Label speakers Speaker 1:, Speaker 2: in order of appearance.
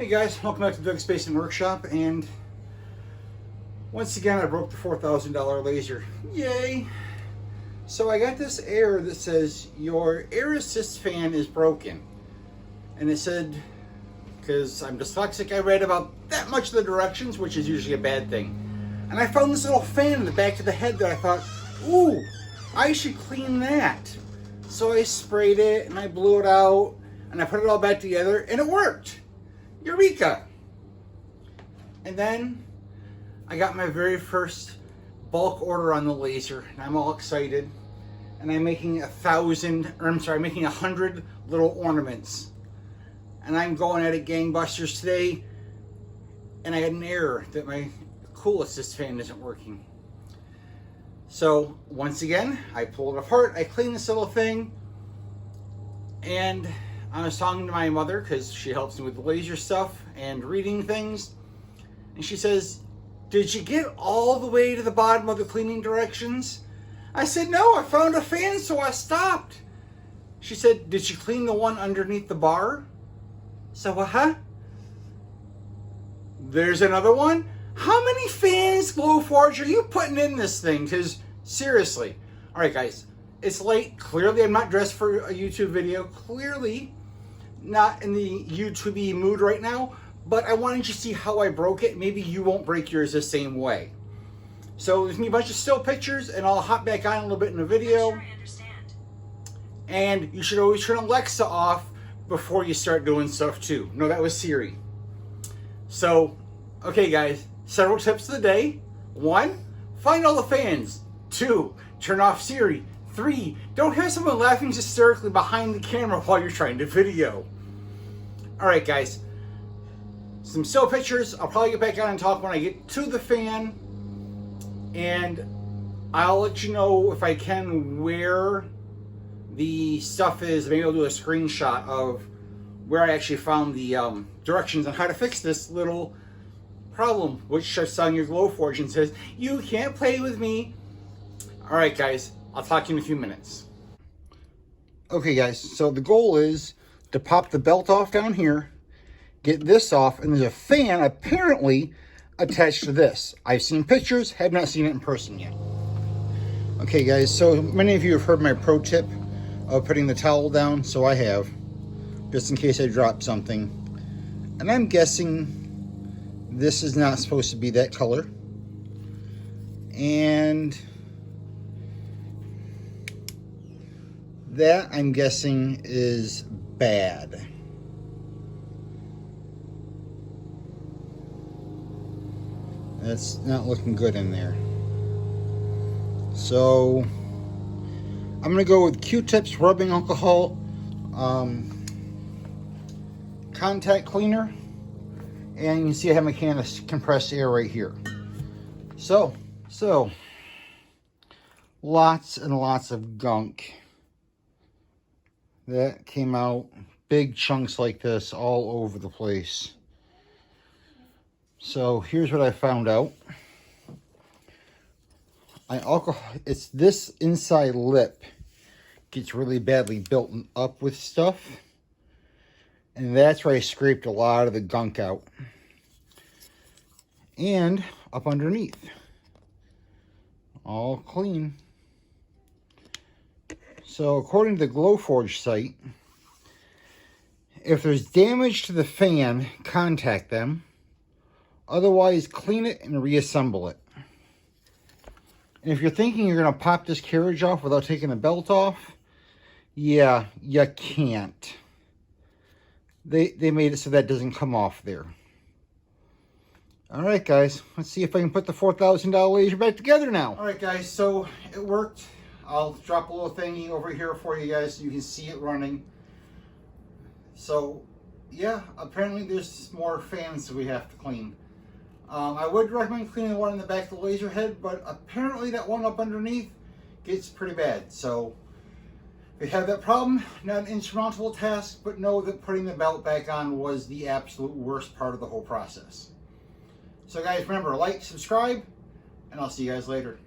Speaker 1: Hey guys, welcome back to Doug's Basement Workshop, and once again I broke the $4,000 laser. Yay! So I got this error that says your air assist fan is broken. And it said, because I'm dyslexic, I read about that much of the directions, which is usually a bad thing. And I found this little fan in the back of the head that I thought, ooh, I should clean that. So I sprayed it and I blew it out and I put it all back together and it worked. Eureka! And then I got my very first bulk order on the laser, and I'm all excited. And I'm making 100 little ornaments. And I'm going at it gangbusters today. And I had an error that my cool assist fan isn't working. So once again, I pulled it apart. I cleaned this little thing, and I was talking to my mother because she helps me with the laser stuff and reading things. And she says, "Did you get all the way to the bottom of the cleaning directions?" I said, "No, I found a fan, so I stopped." She said, "Did you clean the one underneath the bar?" So, there's another one? How many fans, Glowforge, are you putting in this thing? Because, seriously. Alright guys, it's late. Clearly I'm not dressed for a YouTube video. Clearly not in the YouTube-y mood right now. But I wanted you to see how I broke it. Maybe you won't break yours the same way. So there's going to be a bunch of still pictures, and I'll hop back on a little bit in the video.
Speaker 2: Sure, I understand.
Speaker 1: And you should always turn Alexa off before you start doing stuff too. No, that was Siri. So, okay guys, several tips of the day. 1, find all the fans. 2, turn off Siri. 3, don't have someone laughing hysterically behind the camera while you're trying to video. Alright guys, some still pictures. I'll probably get back on and talk when I get to the fan. And I'll let you know if I can where the stuff is. Maybe I'll do a screenshot of where I actually found the directions on how to fix this little problem, which shuts down your Glowforge and says, "You can't play with me." Alright guys, I'll talk to you in a few minutes. Okay guys, so the goal is to pop the belt off down here, get this off, and there's a fan apparently attached to this. I've seen pictures, have not seen it in person yet. Okay guys, so many of you have heard my pro tip of putting the towel down, so I have, just in case I drop something. And I'm guessing this is not supposed to be that color. And that, I'm guessing, is bad. That's not looking good in there. So I'm gonna go with Q-tips, rubbing alcohol, contact cleaner, and you can see I have my can of compressed air right here. So lots and lots of gunk that came out, big chunks like this all over the place. So here's what I found out. It's this inside lip gets really badly built up with stuff. And that's where I scraped a lot of the gunk out. And up underneath. All clean. So according to the Glowforge site, if there's damage to the fan, contact them. Otherwise, clean it and reassemble it. And if you're thinking you're going to pop this carriage off without taking the belt off, yeah, you can't. They made it so that doesn't come off there. Alright guys, let's see if I can put the $4,000 laser back together now. Alright guys, so it worked. I'll drop a little thingy over here for you guys so you can see it running. So, yeah, apparently there's more fans that we have to clean. I would recommend cleaning the one in the back of the laser head, but apparently that one up underneath gets pretty bad. So if you have that problem, not an insurmountable task, but know that putting the belt back on was the absolute worst part of the whole process. So guys, remember, like, subscribe, and I'll see you guys later.